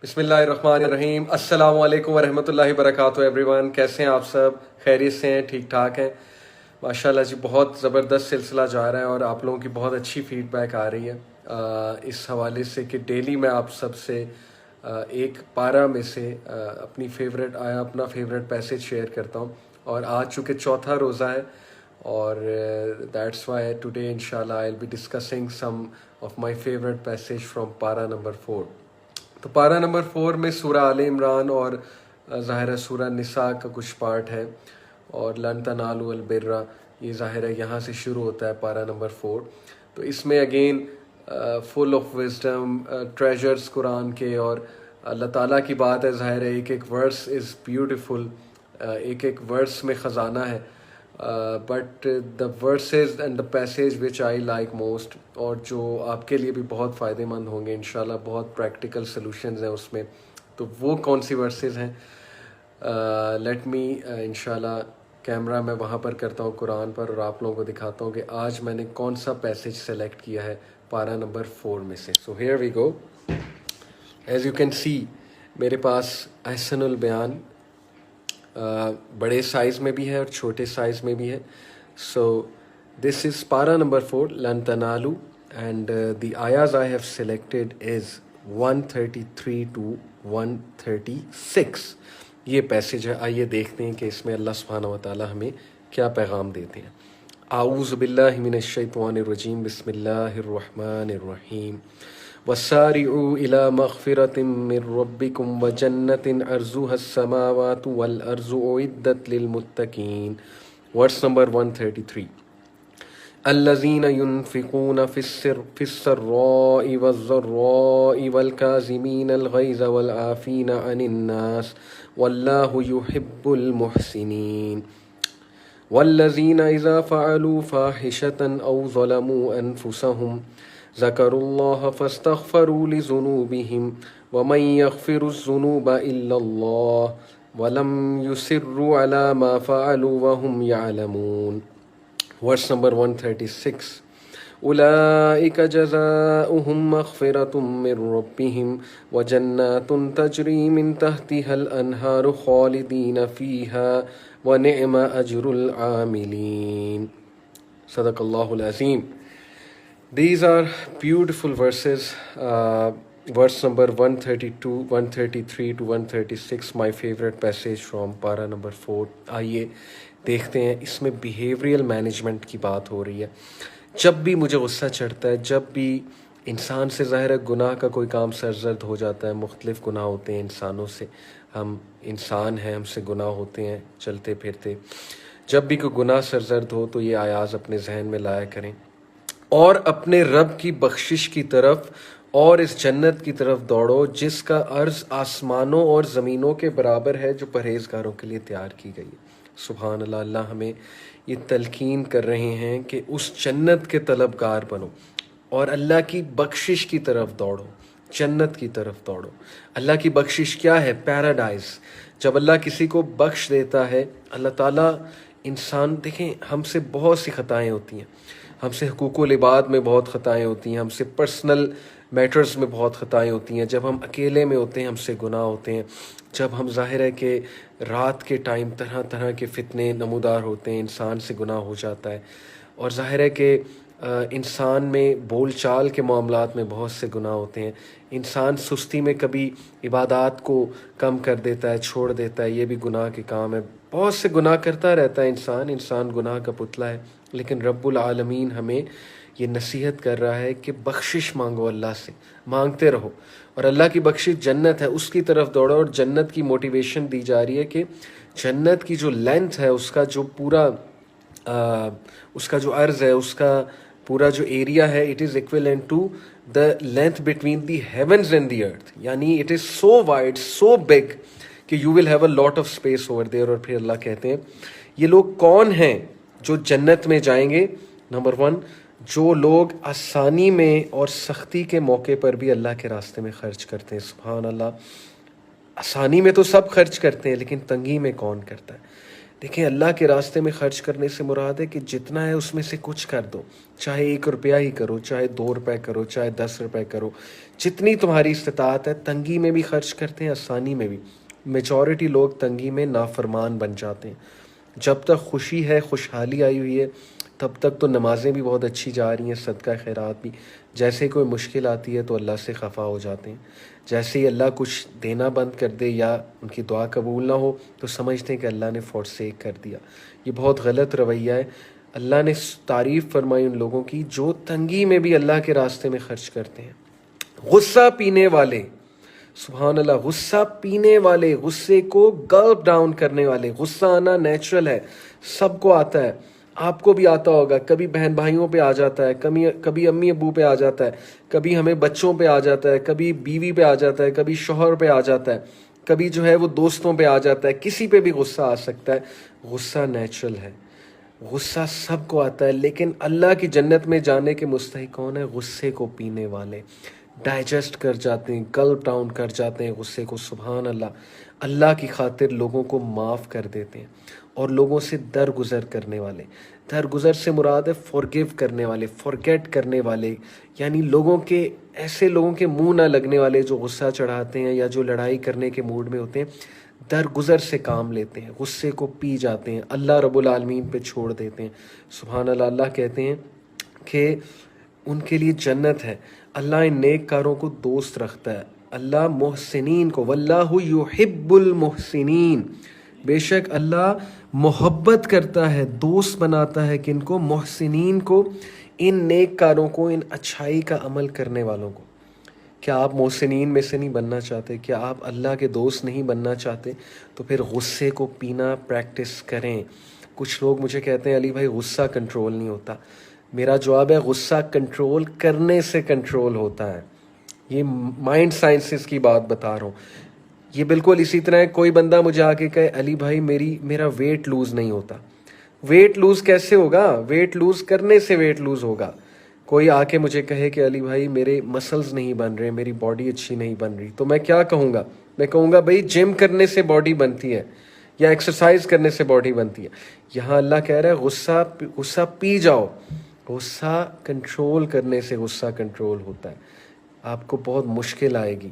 بسم اللہ الرحمن الرحیم۔ السلام علیکم ورحمۃ اللہ وبرکاتہ ایوری ون، کیسے ہیں آپ سب؟ خیریت سے ہیں؟ ٹھیک ٹھاک ہیں؟ ماشاءاللہ جی، بہت زبردست سلسلہ جا رہا ہے اور آپ لوگوں کی بہت اچھی فیڈ بیک آ رہی ہے اس حوالے سے کہ ڈیلی میں آپ سب سے ایک پارہ میں سے اپنی اپنا فیوریٹ پیسج شیئر کرتا ہوں، اور آج چونکہ چوتھا روزہ ہے اور دیٹس وائی ٹوڈے انشاءاللہ I will be discussing some of my favourite passage from پارہ نمبر 4۔ تو پارہ نمبر 4 میں سورہ آل عمران اور ظاہر ہے سورہ نساء کا کچھ پارٹ ہے، اور لن تنالوا البر، یہ ظاہر ہے یہاں سے شروع ہوتا ہے پارہ نمبر 4۔ تو اس میں again full of wisdom treasures Quran کے، اور اللہ تعالیٰ کی بات ہے، ظاہر ہے ایک ایک ورس از بیوٹیفل، ایک ایک ورس میں خزانہ ہے۔ But the verses and the passage which I like most, اور جو آپ کے لیے بھی بہت فائدہ مند ہوں گے انشاءاللہ، بہت پریکٹیکل سلوشنز ہیں اس میں، تو وہ کون سی ورسز ہیں؟ لیٹ می انشاءاللہ کیمرہ میں وہاں پر کرتا ہوں قرآن پر، اور آپ لوگوں کو دکھاتا ہوں کہ آج میں نے کون سا پیسیج سلیکٹ کیا ہے پارہ نمبر 4 میں سے۔ So here we go. As you can see میرے پاس احسن البیان بڑے سائز میں بھی ہے اور چھوٹے سائز میں بھی ہے۔ سو دس از پارہ نمبر 4، لن تنالو، and the ayahs I have selected is 133 to 136۔ یہ پیسج ہے، آئیے دیکھتے ہیں کہ اس میں اللہ سبحانہ و تعالی ہمیں کیا پیغام دیتے ہیں۔ اعوذ باللہ من الشیطان الرجیم، بسم اللہ الرحمن الرحیم۔ وَسَارِعُوا إِلَى مَغْفِرَةٍ مِّن رَّبِّكُمْ وَجَنَّةٍ عَرْضُهَا السَّمَاوَاتُ وَالْأَرْضُ أُعِدَّتْ لِلْمُتَّقِينَ۔ Verse number 133۔ الَّذِينَ يُنفِقُونَ فِي السَّرَّاءِ وَالضَّرَّاءِ وَالْكَاظِمِينَ الْغَيْظَ وَالْعَافِينَ عَنِ النَّاسِ وَاللَّهُ يُحِبُّ الْمُحْسِنِينَ۔ وَالَّذِينَ إِذَا فَعَلُوا فَاحِشَةً أَوْ ظَلَمُوا أَنفُسَهُمْ ذكروا الله فاستغفروا لذنوبهم ومن يغفر الذنوب إلا الله ولم يصروا على ما فعلوا وهم يعلمون۔ Verse number 136۔ أولئك جزاؤهم مغفرة من ربهم وجنات تجري من تحتها الأنهار خالدين فيها ونعم أجر العاملين۔ صدق الله العظيم۔ These are beautiful verses, verse number 132, 133 to 136, my favorite passage from para number 4۔ آئیے دیکھتے ہیں، اس میں بیہیویئرل مینجمنٹ کی بات ہو رہی ہے۔ جب بھی مجھے غصہ چڑھتا ہے، جب بھی انسان سے ظاہر ہے گناہ کا کوئی کام سرزد ہو جاتا ہے، مختلف گناہ ہوتے ہیں انسانوں سے، ہم انسان ہیں، ہم سے گناہ ہوتے ہیں چلتے پھرتے، جب بھی کوئی گناہ سرزد ہو تو یہ آیاز اپنے ذہن میں لایا کریں، اور اپنے رب کی بخشش کی طرف اور اس جنت کی طرف دوڑو جس کا عرض آسمانوں اور زمینوں کے برابر ہے، جو پرہیزگاروں کے لیے تیار کی گئی ہے۔ سبحان اللہ، اللہ ہمیں یہ تلقین کر رہے ہیں کہ اس جنت کے طلبگار بنو اور اللہ کی بخشش کی طرف دوڑو، جنت کی طرف دوڑو۔ اللہ کی بخشش کیا ہے؟ پیراڈائز۔ جب اللہ کسی کو بخش دیتا ہے، اللہ تعالیٰ انسان، دیکھیں ہم سے بہت سی خطائیں ہوتی ہیں، ہم سے حقوق العباد میں بہت خطائیں ہوتی ہیں، ہم سے پرسنل میٹرز میں بہت خطائیں ہوتی ہیں، جب ہم اکیلے میں ہوتے ہیں ہم سے گناہ ہوتے ہیں، جب ہم ظاہر ہے کہ رات کے ٹائم طرح طرح کے فتنے نمودار ہوتے ہیں، انسان سے گناہ ہو جاتا ہے، اور ظاہر ہے کہ انسان میں بول چال کے معاملات میں بہت سے گناہ ہوتے ہیں، انسان سستی میں کبھی عبادات کو کم کر دیتا ہے، چھوڑ دیتا ہے، یہ بھی گناہ کے کام ہے، بہت سے گناہ کرتا رہتا ہے انسان گناہ کا پتلا ہے۔ لیکن رب العالمین ہمیں یہ نصیحت کر رہا ہے کہ بخشش مانگو، اللہ سے مانگتے رہو، اور اللہ کی بخشش جنت ہے، اس کی طرف دوڑو، اور جنت کی موٹیویشن دی جا رہی ہے کہ جنت کی جو لینتھ ہے، اس کا جو پورا اس کا جو عرض ہے، اس کا پورا جو ایریا ہے، it is equivalent to the length between the heavens and the earth, یعنی it is so wide, so big کہ you will have a lot of space over there. اور پھر اللہ کہتے ہیں یہ لوگ کون ہیں جو جنت میں جائیں گے؟ نمبر 1، جو لوگ آسانی میں اور سختی کے موقع پر بھی اللہ کے راستے میں خرچ کرتے ہیں۔ سبحان اللہ، آسانی میں تو سب خرچ کرتے ہیں، لیکن تنگی میں کون کرتا ہے؟ دیکھیں اللہ کے راستے میں خرچ کرنے سے مراد ہے کہ جتنا ہے اس میں سے کچھ کر دو، چاہے 1 روپیہ ہی کرو، چاہے 2 روپے کرو، چاہے 10 روپے کرو، جتنی تمہاری استطاعت ہے۔ تنگی میں بھی خرچ کرتے ہیں، آسانی میں بھی۔ میجورٹی لوگ تنگی میں نافرمان بن جاتے ہیں۔ جب تک خوشی ہے، خوشحالی آئی ہوئی ہے، تب تک تو نمازیں بھی بہت اچھی جا رہی ہیں، صدقہ خیرات بھی۔ جیسے کوئی مشکل آتی ہے تو اللہ سے خفا ہو جاتے ہیں۔ جیسے ہی اللہ کچھ دینا بند کر دے یا ان کی دعا قبول نہ ہو تو سمجھتے ہیں کہ اللہ نے فورسیک کر دیا۔ یہ بہت غلط رویہ ہے۔ اللہ نے تعریف فرمائی ان لوگوں کی جو تنگی میں بھی اللہ کے راستے میں خرچ کرتے ہیں۔ غصہ پینے والے، سبحان اللہ، غصہ پینے والے، غصے کو گلپ ڈاؤن کرنے والے۔ غصہ آنا نیچرل ہے، سب کو آتا ہے، آپ کو بھی آتا ہوگا۔ کبھی بہن بھائیوں پہ آ جاتا ہے، کبھی امی ابو پہ آ جاتا ہے، کبھی ہمیں بچوں پہ آ جاتا ہے، کبھی بیوی پہ آ جاتا ہے، کبھی شوہر پہ آ جاتا ہے، کبھی جو ہے وہ دوستوں پہ آ جاتا ہے، کسی پہ بھی غصہ آ سکتا ہے۔ غصہ نیچرل ہے، غصہ سب کو آتا ہے، لیکن اللہ کی جنت میں جانے کے مستحق کون ہے؟ غصے کو پینے والے، ڈائجسٹ کر جاتے ہیں، گلپ ڈاؤن کر جاتے ہیں غصے کو۔ سبحان اللہ، اللہ کی خاطر لوگوں کو معاف کر دیتے ہیں، اور لوگوں سے درگزر کرنے والے۔ درگزر سے مراد ہے فورگیو کرنے والے، فورگیٹ کرنے والے، یعنی ایسے لوگوں کے منہ نہ لگنے والے جو غصہ چڑھاتے ہیں یا جو لڑائی کرنے کے موڈ میں ہوتے ہیں۔ درگزر سے کام لیتے ہیں، غصے کو پی جاتے ہیں، اللہ رب العالمین پہ چھوڑ دیتے ہیں۔ سبحان اللہ، اللہ کہتے ہیں کہ ان کے لیے جنت ہے۔ اللہ ان نیک کاروں کو دوست رکھتا ہے، اللہ محسنین کو، واللہ یحب المحسنین، بے شک اللہ محبت کرتا ہے، دوست بناتا ہے کن کو؟ محسنین کو، ان نیک کاروں کو، ان اچھائی کا عمل کرنے والوں کو۔ کیا آپ محسنین میں سے نہیں بننا چاہتے؟ کیا آپ اللہ کے دوست نہیں بننا چاہتے؟ تو پھر غصے کو پینا پریکٹس کریں۔ کچھ لوگ مجھے کہتے ہیں علی بھائی غصہ کنٹرول نہیں ہوتا۔ میرا جواب ہے غصہ کنٹرول کرنے سے کنٹرول ہوتا ہے۔ یہ مائنڈ سائنسز کی بات بتا رہا ہوں۔ یہ بالکل اسی طرح ہے، کوئی بندہ مجھے آ کے کہے علی بھائی میرا ویٹ لوز نہیں ہوتا۔ ویٹ لوز کیسے ہوگا؟ ویٹ لوز کرنے سے ویٹ لوز ہوگا۔ کوئی آ کے مجھے کہے کہ علی بھائی میرے مسلز نہیں بن رہے، میری باڈی اچھی نہیں بن رہی، تو میں کیا کہوں گا؟ میں کہوں گا بھائی جم کرنے سے باڈی بنتی ہے یا ایکسرسائز کرنے سے باڈی بنتی ہے۔ یہاں اللہ کہہ رہا ہے غصہ پی جاؤ۔ غصہ کنٹرول کرنے سے غصہ کنٹرول ہوتا ہے۔ آپ کو بہت مشکل آئے گی،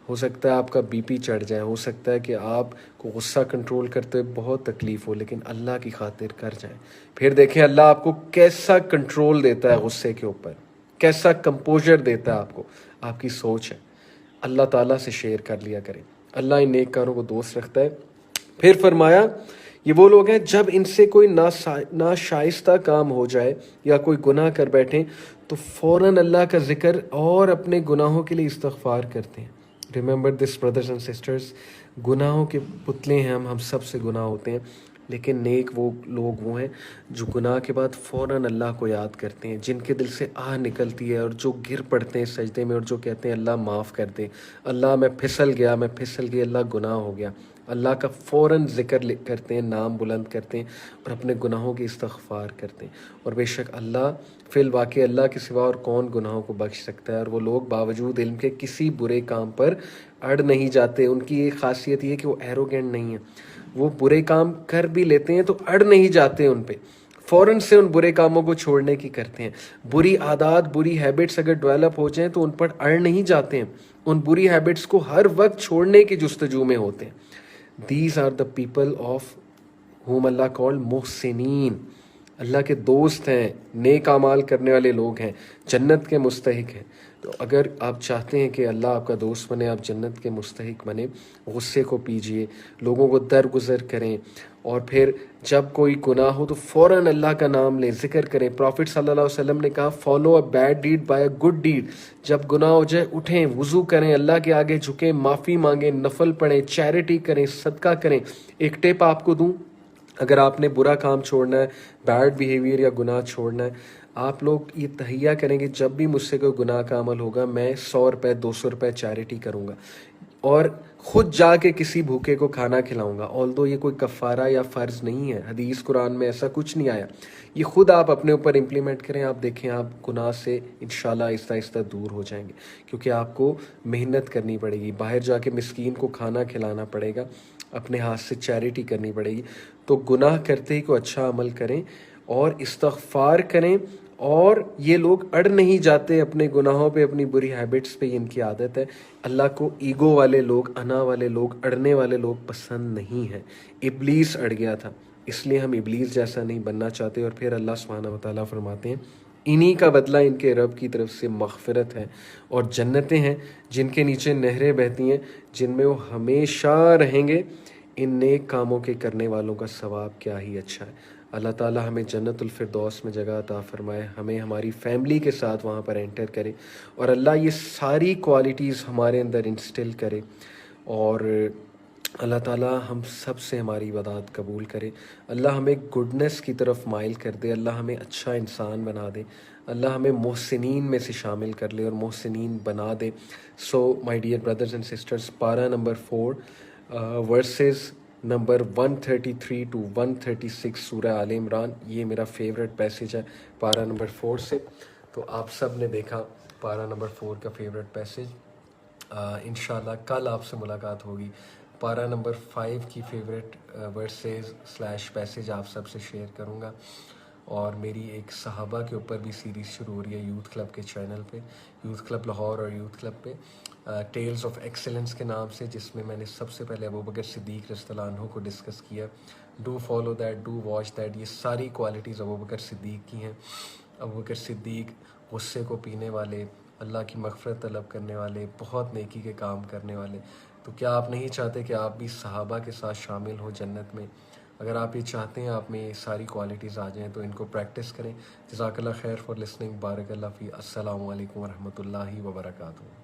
ہو سکتا ہے آپ کا بی پی چڑھ جائے، ہو سکتا ہے کہ آپ کو غصہ کنٹرول کرتے ہوئے بہت تکلیف ہو، لیکن اللہ کی خاطر کر جائیں۔ پھر دیکھیں اللہ آپ کو کیسا کنٹرول دیتا ہے غصے کے اوپر، کیسا کمپوزر دیتا ہے آپ کو۔ آپ کی سوچ ہے، اللہ تعالیٰ سے شیئر کر لیا کریں۔ اللہ ان نیک کاروں کو دوست رکھتا ہے۔ پھر فرمایا یہ وہ لوگ ہیں جب ان سے کوئی ناشائستہ کام ہو جائے یا کوئی گناہ کر بیٹھیں تو فوراً اللہ کا ذکر اور اپنے گناہوں کے لیے استغفار کرتے ہیں۔ Remember this brothers and sisters, گناہوں کے پتلے ہیں ہم سب سے گناہ ہوتے ہیں، لیکن نیک وہ لوگ وہ ہیں جو گناہ کے بعد فوراً اللہ کو یاد کرتے ہیں، جن کے دل سے آہ نکلتی ہے اور جو گر پڑتے ہیں سجدے میں اور جو کہتے ہیں اللہ معاف کر دے، اللہ میں پھسل گیا، اللہ گناہ ہو گیا۔ اللہ کا فوراً ذکر کرتے ہیں، نام بلند کرتے ہیں اور اپنے گناہوں کی استغفار کرتے ہیں۔ اور بے شک اللہ فی الواقع اللہ کے سوا اور کون گناہوں کو بخش سکتا ہے، اور وہ لوگ باوجود علم کے کسی برے کام پر اڑ نہیں جاتے۔ ان کی ایک خاصیت یہ ہے کہ وہ ایروگینٹ نہیں ہیں، وہ برے کام کر بھی لیتے ہیں تو اڑ نہیں جاتے ان پہ، فوراً سے ان برے کاموں کو چھوڑنے کی کرتے ہیں۔ بری عادات، بری ہیبٹس اگر ڈیولپ ہو جائیں تو ان پر اڑ نہیں جاتے ہیں، ان بری ہیبٹس کو ہر وقت چھوڑنے کی جستجو میں ہوتے ہیں۔ These are the people of whom Allah called محسنین، اللہ کے دوست ہیں، نیک اعمال کرنے والے لوگ ہیں، جنت کے مستحق ہیں۔ تو اگر آپ چاہتے ہیں کہ اللہ آپ کا دوست بنے، آپ جنت کے مستحق بنے، غصے کو پیجئے، لوگوں کو درگزر کریں، اور پھر جب کوئی گناہ ہو تو فوراً اللہ کا نام لیں، ذکر کریں۔ پروفٹ صلی اللہ علیہ وسلم نے کہا follow a bad deed by a good deed. جب گناہ ہو جائے اٹھیں، وضو کریں، اللہ کے آگے جھکیں، معافی مانگیں، نفل پڑھیں، چیریٹی کریں، صدقہ کریں۔ ایک ٹپ آپ کو دوں، اگر آپ نے برا کام چھوڑنا ہے، بیڈ بیہیویئر یا گناہ چھوڑنا ہے، آپ لوگ یہ تہیہ کریں کہ جب بھی مجھ سے کوئی گناہ کا عمل ہوگا میں 100 روپے 200 روپے چیریٹی کروں گا۔ اور خود جا کے کسی بھوکے کو کھانا کھلاؤں گا. although یہ کوئی کفارہ یا فرض نہیں ہے، حدیث قرآن میں ایسا کچھ نہیں آیا. یہ خود آپ اپنے اوپر امپلیمنٹ کریں. آپ دیکھیں آپ گناہ سے انشاءاللہ آہستہ آہستہ دور ہو جائیں گے، کیونکہ آپ کو محنت کرنی پڑے گی، باہر جا کے مسکین کو کھانا کھلانا پڑے گا، اپنے ہاتھ سے چیریٹی کرنی پڑے گی. تو گناہ کرتے ہی کو اچھا عمل کریں اور استغفار کریں. اور یہ لوگ اڑ نہیں جاتے اپنے گناہوں پہ، اپنی بری ہیبٹس پہ، ان کی عادت ہے. اللہ کو ایگو والے لوگ، انا والے لوگ، اڑنے والے لوگ پسند نہیں ہیں. ابلیس اڑ گیا تھا، اس لیے ہم ابلیس جیسا نہیں بننا چاہتے. اور پھر اللہ سبحانہ و تعالیٰ فرماتے ہیں انہی کا بدلہ ان کے رب کی طرف سے مغفرت ہے اور جنتیں ہیں جن کے نیچے نہریں بہتی ہیں، جن میں وہ ہمیشہ رہیں گے. ان نیک کاموں کے کرنے والوں کا ثواب کیا ہی اچھا ہے. اللہ تعالیٰ ہمیں جنت الفردوس میں جگہ عطا فرمائے، ہمیں ہماری فیملی کے ساتھ وہاں پر انٹر کرے، اور اللہ یہ ساری کوالٹیز ہمارے اندر انسٹل کرے. اور اللہ تعالیٰ ہم سب سے ہماری عبادات قبول کرے. اللہ ہمیں گڈنس کی طرف مائل کر دے، اللہ ہمیں اچھا انسان بنا دے، اللہ ہمیں محسنین میں سے شامل کر لے اور محسنین بنا دے. So my dear brothers and sisters, پارہ نمبر 4 ورسز نمبر 133 ٹو 136 سورہ آل عمران، یہ میرا فیوریٹ پیسج ہے پارہ نمبر 4 سے. تو آپ سب نے دیکھا پارہ نمبر 4 کا فیوریٹ پیسج. انشاءاللہ کل آپ سے ملاقات ہوگی. پارہ نمبر 5 کی فیوریٹ ورسز / پیسج آپ سب سے شیئر کروں گا. اور میری ایک صحابہ کے اوپر بھی سیریز شروع ہو رہی ہے یوتھ کلب کے چینل پہ، یوتھ کلب لاہور اور یوتھ کلب پہ، ٹیلز آف ایکسلنس کے نام سے، جس میں میں نے سب سے پہلے ابوبکر صدیق رضی اللہ عنہ کو ڈسکس کیا. Do follow that, do watch that. یہ ساری کوالٹیز ابوبکر صدیق کی ہیں. ابوبکر صدیق غصے کو پینے والے، اللہ کی مغفرت طلب کرنے والے، بہت نیکی کے کام کرنے والے. تو کیا آپ نہیں چاہتے کہ آپ بھی صحابہ کے ساتھ شامل ہو جنت میں؟ اگر آپ یہ چاہتے ہیں آپ میں یہ ساری کوالٹیز آ جائیں تو ان کو پریکٹس کریں. جزاک اللہ خیر فار لسننگ. بارک اللہ فی. السلام علیکم ورحمۃ اللہ وبرکاتہ.